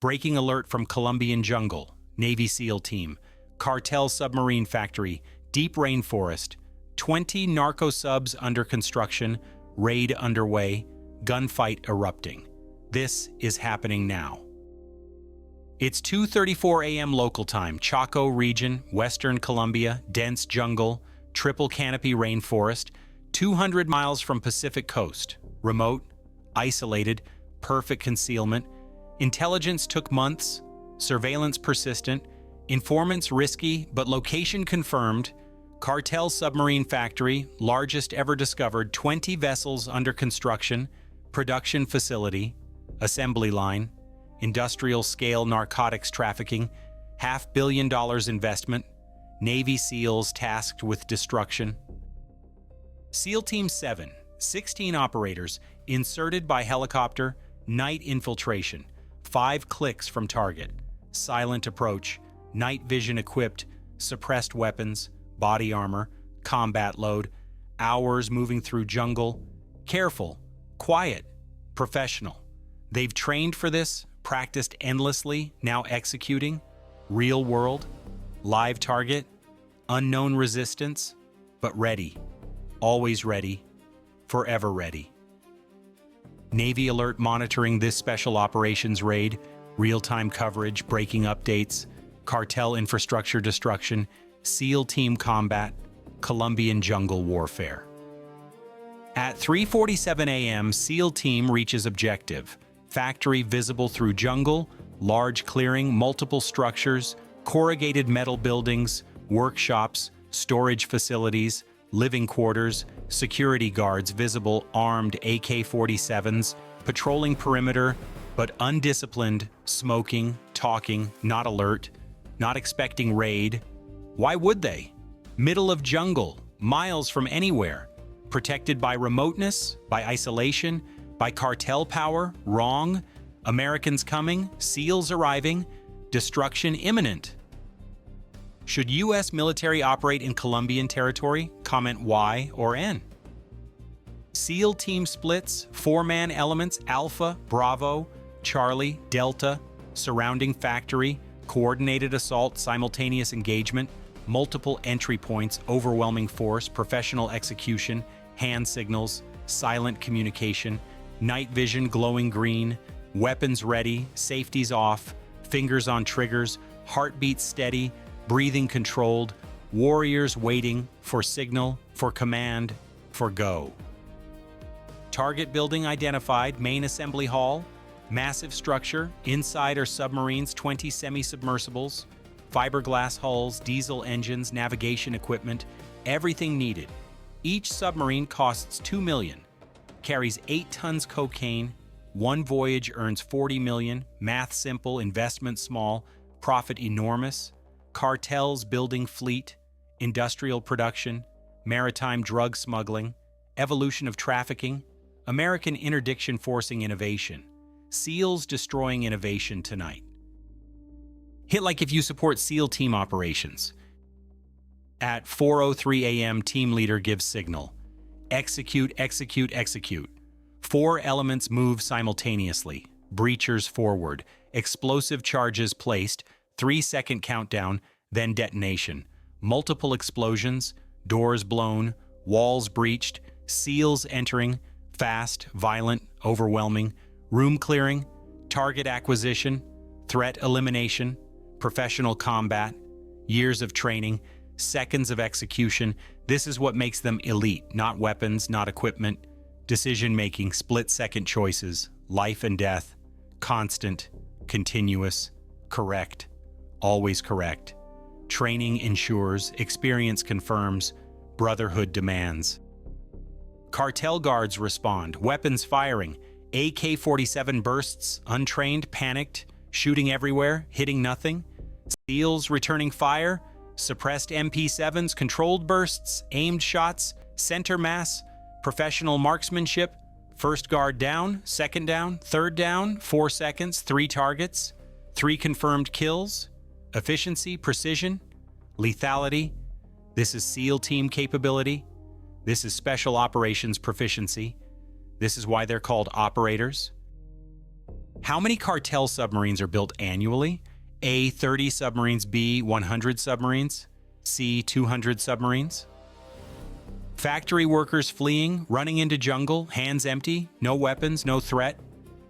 Breaking alert from Colombian jungle, Navy SEAL team, Cartel Submarine factory, deep rainforest, 20 Narco-Subs under construction, raid underway, gunfight erupting. This is happening now. It's 2:34 a.m. local time, Chaco region, western Colombia, dense jungle, triple canopy rainforest, 200 miles from Pacific coast, remote, isolated, perfect concealment. Intelligence took months, surveillance persistent, informants risky, but location confirmed. Cartel Submarine factory, largest ever discovered, 20 vessels under construction, production facility, assembly line, industrial scale narcotics trafficking, $500 million investment, Navy SEALs tasked with destruction. SEAL Team 7, 16 operators, inserted by helicopter, night infiltration, 5 clicks from target, silent approach, night vision equipped, suppressed weapons, body armor, combat load, hours moving through jungle, careful, quiet, professional. They've trained for this, practiced endlessly, now executing, real world, live target, unknown resistance, but ready, always ready, forever ready. Navy alert monitoring this special operations raid, real-time coverage, breaking updates, cartel infrastructure destruction, SEAL team combat, Colombian jungle warfare. At 3:47 a.m., SEAL team reaches objective. Factory visible through jungle, large clearing, multiple structures, corrugated metal buildings, workshops, storage facilities, living quarters, security guards visible armed AK-47s, patrolling perimeter, but undisciplined, smoking, talking, not alert, not expecting raid. Why would they? Middle of jungle, miles from anywhere, protected by remoteness, by isolation, by cartel power, wrong, Americans coming, SEALs arriving, destruction imminent. Should U.S. military operate in Colombian territory? Comment Y or N. SEAL team splits, 4-man elements, Alpha, Bravo, Charlie, Delta, surrounding factory, coordinated assault, simultaneous engagement, multiple entry points, overwhelming force, professional execution, hand signals, silent communication, night vision glowing green, weapons ready, safeties off, fingers on triggers, heartbeat steady, breathing controlled, warriors waiting for signal, for command, for go. Target building identified, main assembly hall, massive structure, inside are submarines, 20 semi-submersibles, fiberglass hulls, diesel engines, navigation equipment, everything needed. Each submarine costs $2 million, carries 8 tons cocaine, one voyage earns $40 million, math simple, investment small, profit enormous, cartels building fleet, industrial production, maritime drug smuggling, evolution of trafficking, American interdiction forcing innovation, SEALs destroying innovation tonight. Hit like if you support SEAL team operations. At 4:03 a.m., team leader gives signal. Execute, execute, execute. 4 elements move simultaneously. Breachers forward. Explosive charges placed. 3-second countdown, then detonation. Multiple explosions. Doors blown. Walls breached. SEALs entering. Fast, violent, overwhelming. Room clearing. Target acquisition. Threat elimination. Professional combat. Years of training. Seconds of execution. This is what makes them elite. Not weapons, not equipment. Decision-making, split-second choices. Life and death. Constant. Continuous. Correct. Always correct. Training ensures. Experience confirms. Brotherhood demands. Cartel guards respond. Weapons firing. AK-47 bursts. Untrained, panicked. Shooting everywhere. Hitting nothing. SEALs returning fire. Suppressed MP7s, controlled bursts, aimed shots, center mass, professional marksmanship, first guard down, second down, third down, 4 seconds, 3 targets, 3 confirmed kills, efficiency, precision, lethality. This is SEAL team capability. This is special operations proficiency. This is why they're called operators. How many Cartel submarines are built annually? A, 30 submarines, B, 100 submarines, C, 200 submarines? Factory workers fleeing, running into jungle, hands empty, no weapons, no threat.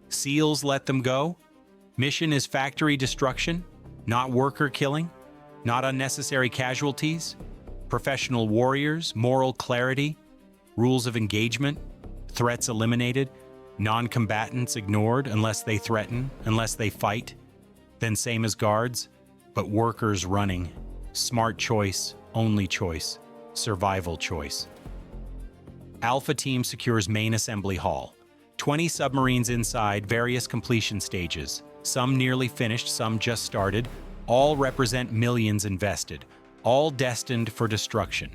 SEALs let them go. Mission is factory destruction, not worker killing, not unnecessary casualties. Professional warriors, moral clarity, rules of engagement, threats eliminated, non-combatants ignored unless they threaten, unless they fight. Then same as guards, but workers running. Smart choice, only choice, survival choice. Alpha Team secures main assembly hall. 20 submarines inside, various completion stages. Some nearly finished, some just started. All represent millions invested, all destined for destruction.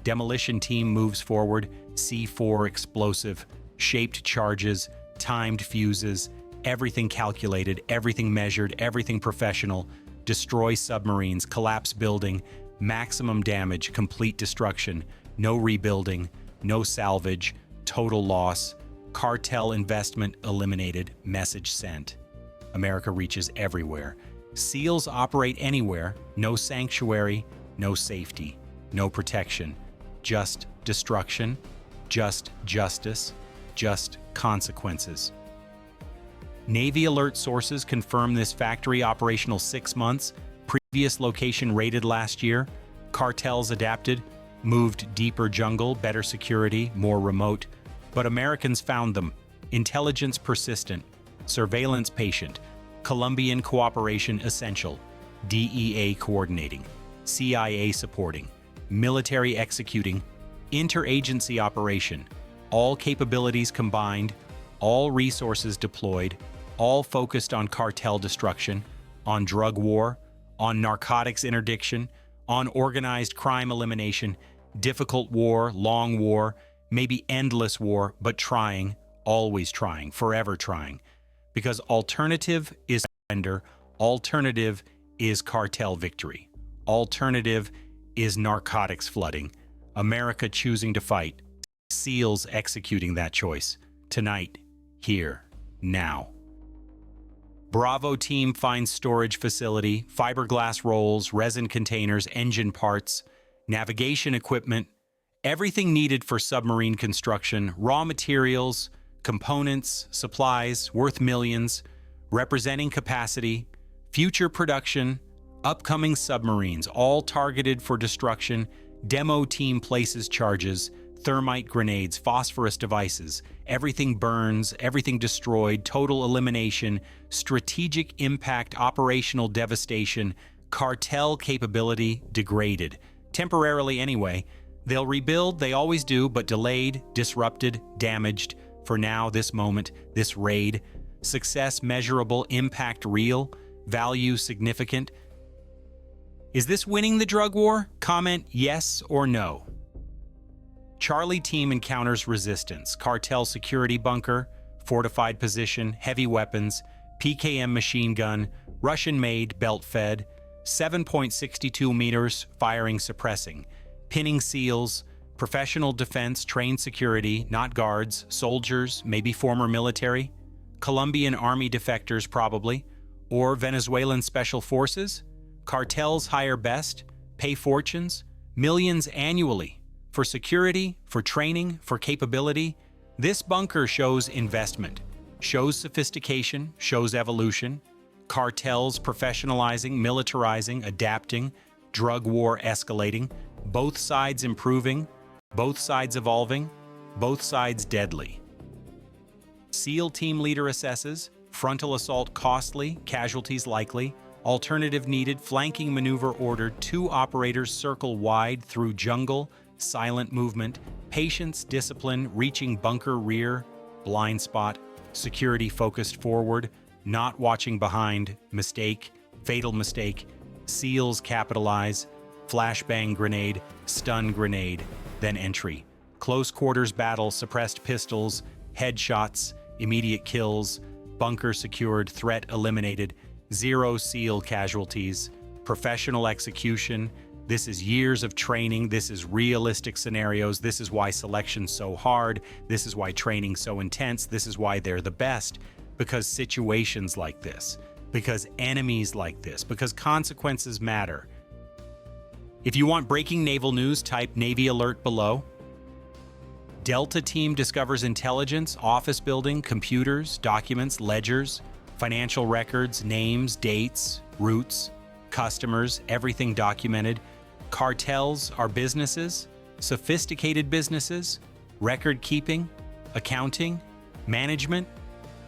Demolition Team moves forward, C4 explosive, shaped charges, timed fuses, everything calculated, everything measured, everything professional. Destroy submarines, collapse building, maximum damage, complete destruction, no rebuilding, no salvage, total loss, cartel investment eliminated, message sent. America reaches everywhere. SEALs operate anywhere, no sanctuary, no safety, no protection, just destruction, just justice, just consequences. Navy alert sources confirm this factory operational 6 months, previous location raided last year, cartels adapted, moved deeper jungle, better security, more remote, but Americans found them, intelligence persistent, surveillance patient, Colombian cooperation essential, DEA coordinating, CIA supporting, military executing, interagency operation, all capabilities combined, all resources deployed, all focused on cartel destruction, on drug war, on narcotics interdiction, on organized crime elimination, difficult war, long war, maybe endless war, but trying, always trying, forever trying. Because alternative is surrender, alternative is cartel victory, alternative is narcotics flooding, America choosing to fight, SEALs executing that choice, tonight, here, now. Bravo Team finds storage facility, fiberglass rolls, resin containers, engine parts, navigation equipment, everything needed for submarine construction, raw materials, components, supplies worth millions, representing capacity, future production, upcoming submarines, all targeted for destruction. Demo Team places charges, thermite grenades, phosphorus devices, everything burns, everything destroyed, total elimination, strategic impact, operational devastation, cartel capability degraded. Temporarily anyway. They'll rebuild, they always do, but delayed, disrupted, damaged. For now, this moment, this raid. Success measurable, impact real, value significant. Is this winning the drug war? Comment yes or no. Charlie Team encounters resistance, cartel security bunker, fortified position, heavy weapons, PKM machine gun, Russian-made, belt-fed, 7.62 meters, firing suppressing, pinning SEALs, professional defense, trained security, not guards, soldiers, maybe former military, Colombian army defectors probably, or Venezuelan special forces. Cartels hire best, pay fortunes, millions annually, for security, for training, for capability. This bunker shows investment, shows sophistication, shows evolution. Cartels professionalizing, militarizing, adapting, drug war escalating, both sides improving, both sides evolving, both sides deadly. SEAL Team leader assesses, frontal assault costly, casualties likely, alternative needed, flanking maneuver ordered, 2 operators circle wide through jungle, silent movement, patience, discipline, reaching bunker rear, blind spot, security focused forward, not watching behind, mistake, fatal mistake, SEALs capitalize, flashbang grenade, stun grenade, then entry. Close quarters battle, suppressed pistols, headshots, immediate kills, bunker secured, threat eliminated, 0 SEAL casualties, professional execution. This is years of training. This is realistic scenarios. This is why selection's so hard. This is why training's so intense. This is why they're the best. because situations like this, because enemies like this, because consequences matter. If you want breaking naval news, type Navy alert below. Delta team discovers intelligence, office building, computers, documents, ledgers, financial records, names, dates, routes, customers, everything documented. Cartels are businesses, sophisticated businesses, record keeping, accounting, management,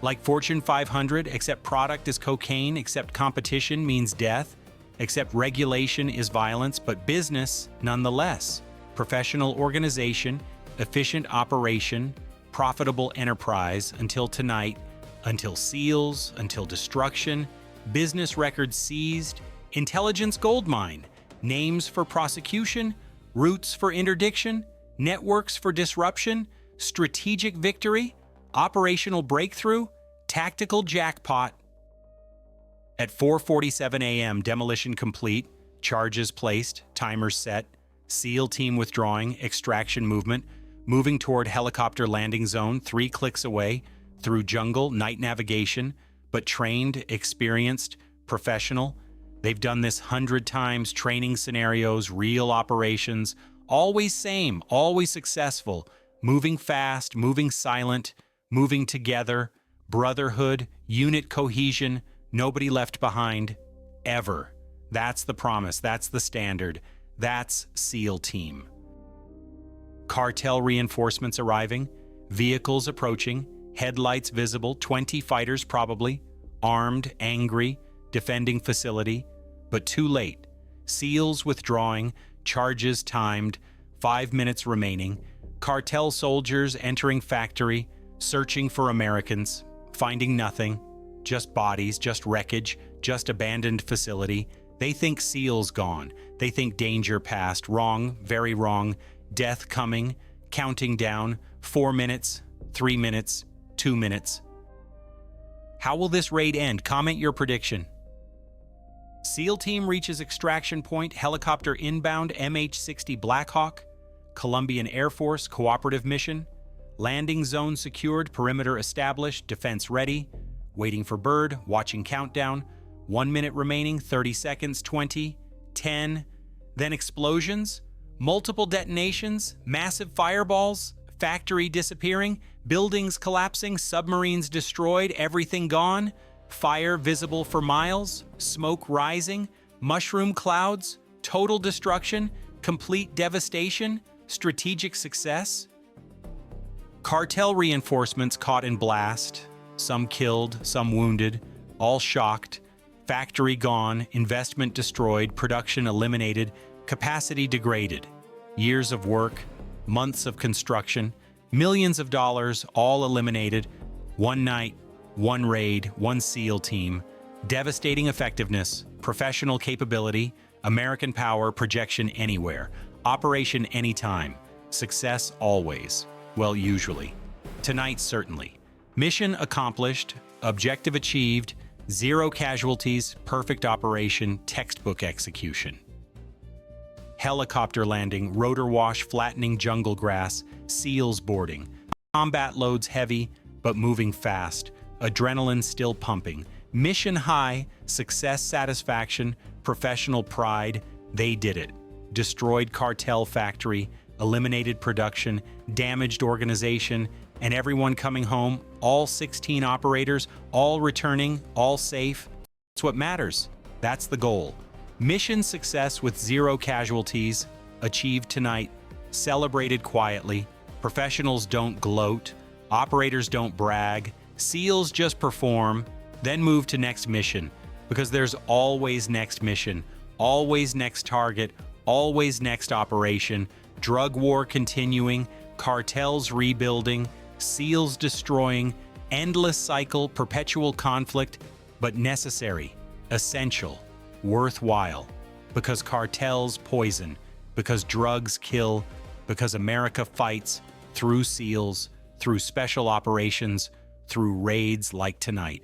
like Fortune 500, except product is cocaine, except competition means death, except regulation is violence, but business nonetheless. Professional organization, efficient operation, profitable enterprise until tonight, until SEALs, until destruction, business records seized, intelligence goldmine, names for prosecution, routes for interdiction, networks for disruption, strategic victory, operational breakthrough, tactical jackpot. At 4:47 a.m., demolition complete, charges placed, timers set, SEAL team withdrawing, extraction movement, moving toward helicopter landing zone 3 clicks away, through jungle, night navigation, but trained, experienced, professional. They've done this 100 times, training scenarios, real operations, always same, always successful, moving fast, moving silent, moving together, brotherhood, unit cohesion, nobody left behind, ever. That's the promise, that's the standard, that's SEAL team. Cartel reinforcements arriving, vehicles approaching, headlights visible, 20 fighters probably, armed, angry, defending facility, but too late. SEALs withdrawing, charges timed, 5 minutes remaining, cartel soldiers entering factory, searching for Americans, finding nothing, just bodies, just wreckage, just abandoned facility. They think SEALs gone. They think danger past. Wrong, very wrong. Death coming, counting down, 4 minutes, 3 minutes, 2 minutes. How will this raid end? Comment your prediction. SEAL team reaches extraction point, helicopter inbound, MH-60 Blackhawk, Colombian Air Force cooperative mission, landing zone secured, perimeter established, defense ready, waiting for bird, watching countdown, 1 minute remaining, 30 seconds, 20, 10, then explosions, multiple detonations, massive fireballs, factory disappearing, buildings collapsing, submarines destroyed, everything gone, fire visible for miles, smoke rising, mushroom clouds, total destruction, complete devastation, strategic success. Cartel reinforcements caught in blast, some killed, some wounded, all shocked, factory gone, investment destroyed, production eliminated, capacity degraded, years of work, months of construction, millions of dollars, all eliminated, one night, one raid, one SEAL team, devastating effectiveness, professional capability, American power, projection anywhere, operation anytime, success always, well, usually. Tonight, certainly. Mission accomplished, objective achieved, 0 casualties, perfect operation, textbook execution. Helicopter landing, rotor wash, flattening jungle grass, SEALs boarding. Combat loads heavy, but moving fast. Adrenaline still pumping. Mission high, success satisfaction, professional pride. They did it. Destroyed cartel factory, eliminated production, damaged organization, and everyone coming home, all 16 operators, all returning, all safe. That's what matters. That's the goal. Mission success with 0 casualties, achieved tonight, celebrated quietly. Professionals don't gloat, operators don't brag, SEALs just perform, then move to next mission, because there's always next mission, always next target, always next operation, drug war continuing, cartels rebuilding, SEALs destroying, endless cycle, perpetual conflict, but necessary, essential, worthwhile, because cartels poison, because drugs kill, because America fights through SEALs, through special operations, through raids like tonight.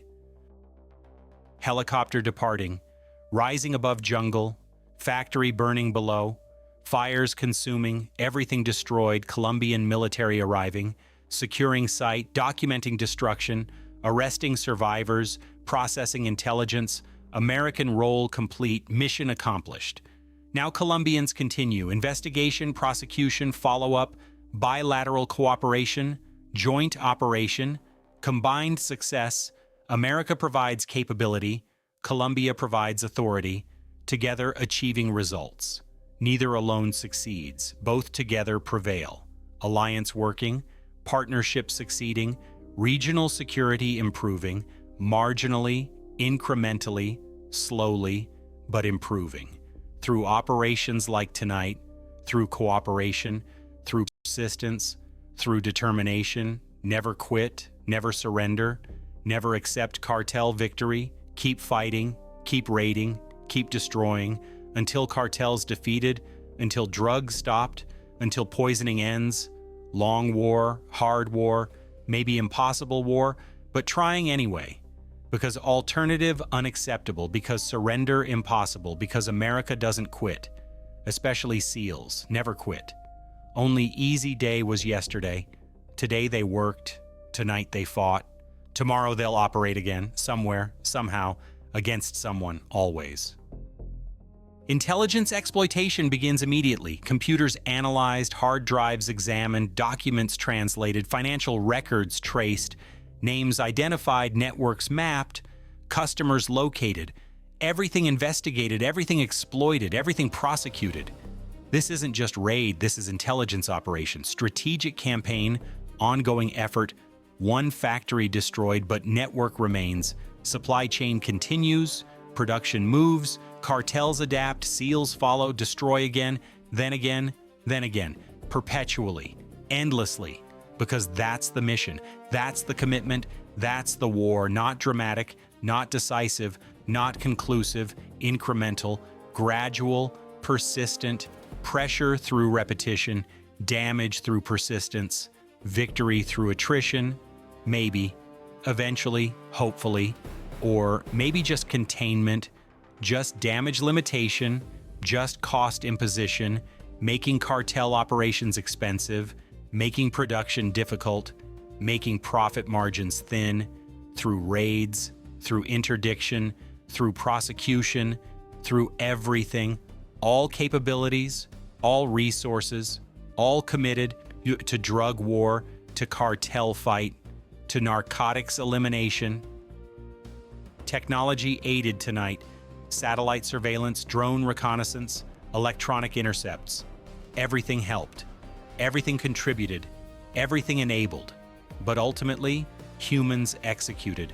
Helicopter departing, rising above jungle, factory burning below, fires consuming, everything destroyed, Colombian military arriving, securing site, documenting destruction, arresting survivors, processing intelligence, American role complete, mission accomplished. Now Colombians continue, investigation, prosecution, follow-up, bilateral cooperation, joint operation, combined success. America provides capability, Colombia provides authority, together achieving results. Neither alone succeeds, both together prevail. Alliance working, partnership succeeding, regional security improving, marginally, incrementally, slowly, but improving. Through operations like tonight, through cooperation, through persistence, through determination, never quit, never surrender, never accept cartel victory, keep fighting, keep raiding, keep destroying, until cartels defeated, until drugs stopped, until poisoning ends. Long war, hard war, maybe impossible war, but trying anyway. Because alternative unacceptable, because surrender impossible, because America doesn't quit. Especially SEALs, never quit. Only easy day was yesterday. Today they worked, tonight they fought. Tomorrow they'll operate again, somewhere, somehow, against someone, always. Intelligence exploitation begins immediately. Computers analyzed, hard drives examined, documents translated, financial records traced, names identified, networks mapped, customers located, everything investigated, everything exploited, everything prosecuted. This isn't just raid, this is intelligence operation, strategic campaign, ongoing effort, one factory destroyed, but network remains, supply chain continues, production moves, cartels adapt, SEALs follow, destroy again, then again, then again, perpetually, endlessly, because that's the mission, that's the commitment, that's the war, not dramatic, not decisive, not conclusive, incremental, gradual, persistent, pressure through repetition, damage through persistence, victory through attrition, maybe, eventually, hopefully, or maybe just containment, just damage limitation, just cost imposition, making cartel operations expensive, making production difficult, making profit margins thin, through raids, through interdiction, through prosecution, through everything, all capabilities, all resources, all committed to drug war, to cartel fight, to narcotics elimination. Technology aided tonight. Satellite surveillance, drone reconnaissance, electronic intercepts. Everything helped. Everything contributed. Everything enabled. But ultimately, humans executed.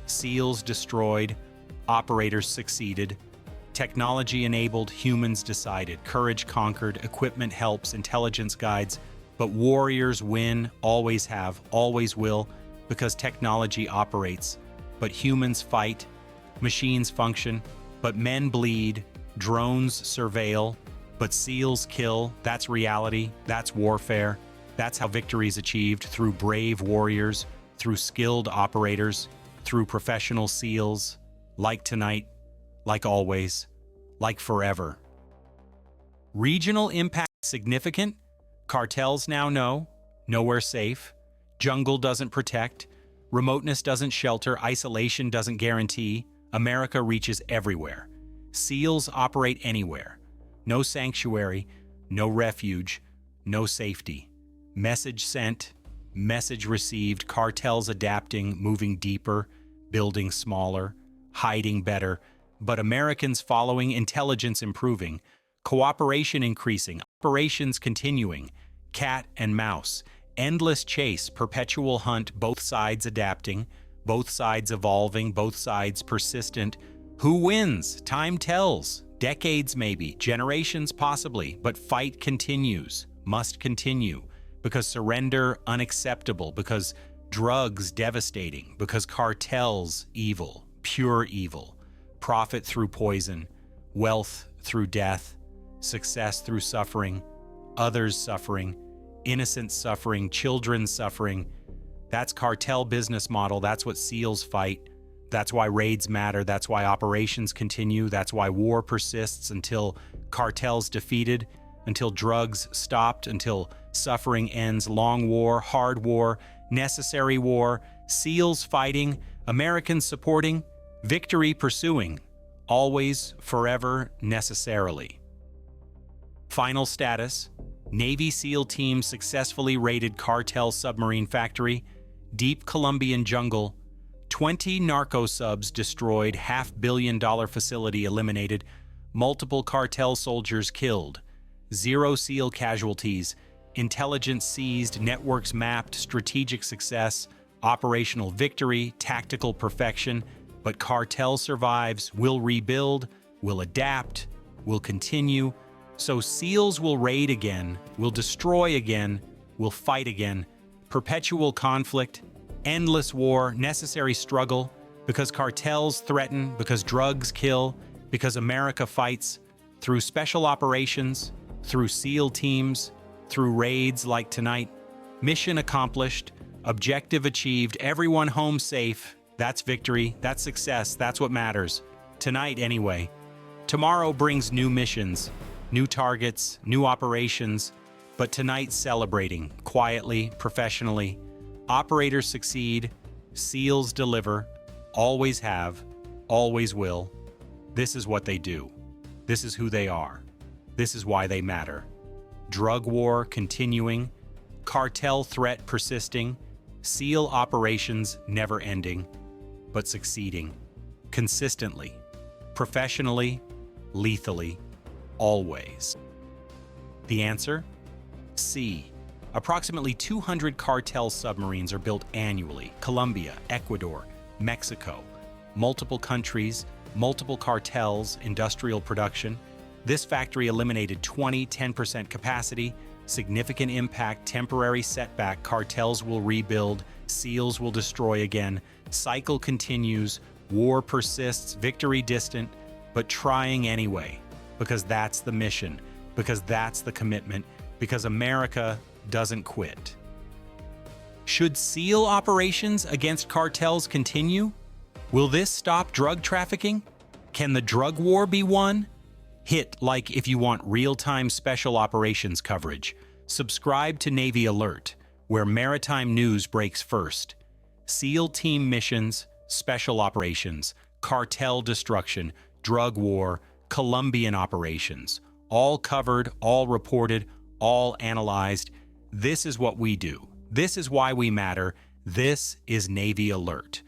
SEALs destroyed. Operators succeeded. Technology enabled, humans decided. Courage conquered, equipment helps, intelligence guides. But warriors win, always have, always will, because technology operates. But humans fight, machines function, but men bleed, drones surveil, but SEALs kill. That's reality, that's warfare. That's how victory is achieved, through brave warriors, through skilled operators, through professional SEALs, like tonight, like always, like forever. Regional impact significant? Cartels now know, nowhere safe. Jungle doesn't protect. Remoteness doesn't shelter. Isolation doesn't guarantee. America reaches everywhere. SEALs operate anywhere. No sanctuary, no refuge, no safety. Message sent, message received. Cartels adapting, moving deeper, building smaller, hiding better. But Americans following, intelligence improving, cooperation increasing, operations continuing, cat and mouse, endless chase, perpetual hunt, both sides adapting, both sides evolving, both sides persistent. Who wins? Time tells. Decades maybe, generations possibly, but fight continues, must continue, because surrender unacceptable, because drugs devastating, because cartels evil, pure evil, profit through poison, wealth through death, success through suffering, others suffering, innocent suffering, children suffering. That's cartel business model. That's what SEALs fight. That's why raids matter. That's why operations continue. That's why war persists until cartels defeated, until drugs stopped, until suffering ends. Long war, hard war, necessary war, SEALs fighting, Americans supporting, victory pursuing, always, forever, necessarily. Final status: Navy SEAL team successfully raided Cartel Submarine Factory, deep Colombian jungle, 20 Narco-Subs destroyed, $500 million facility eliminated, multiple cartel soldiers killed, 0 SEAL casualties, intelligence seized, networks mapped, strategic success, operational victory, tactical perfection, but cartel survives, will rebuild, will adapt, will continue. So SEALs will raid again, will destroy again, will fight again. Perpetual conflict, endless war, necessary struggle, because cartels threaten, because drugs kill, because America fights, through special operations, through SEAL teams, through raids like tonight. Mission accomplished, objective achieved, everyone home safe. That's victory, that's success, that's what matters. Tonight, anyway. Tomorrow brings new missions, new targets, new operations, but tonight celebrating, quietly, professionally. Operators succeed, SEALs deliver, always have, always will. This is what they do. This is who they are. This is why they matter. Drug war continuing, cartel threat persisting, SEAL operations never ending, but succeeding. Consistently, professionally, lethally, always. The answer? C. Approximately 200 cartel submarines are built annually. Colombia, Ecuador, Mexico, multiple countries, multiple cartels, industrial production. This factory eliminated 10% capacity, significant impact, temporary setback, cartels will rebuild, SEALs will destroy again, cycle continues, war persists, victory distant, but trying anyway, because that's the mission, because that's the commitment, because America doesn't quit. Should SEAL operations against cartels continue? Will this stop drug trafficking? Can the drug war be won? Hit like if you want real-time special operations coverage. Subscribe to Navy Alert, where maritime news breaks first. SEAL team missions, special operations, cartel destruction, drug war, Colombian operations. All covered, all reported, all analyzed. This is what we do. This is why we matter. This is Navy Alert.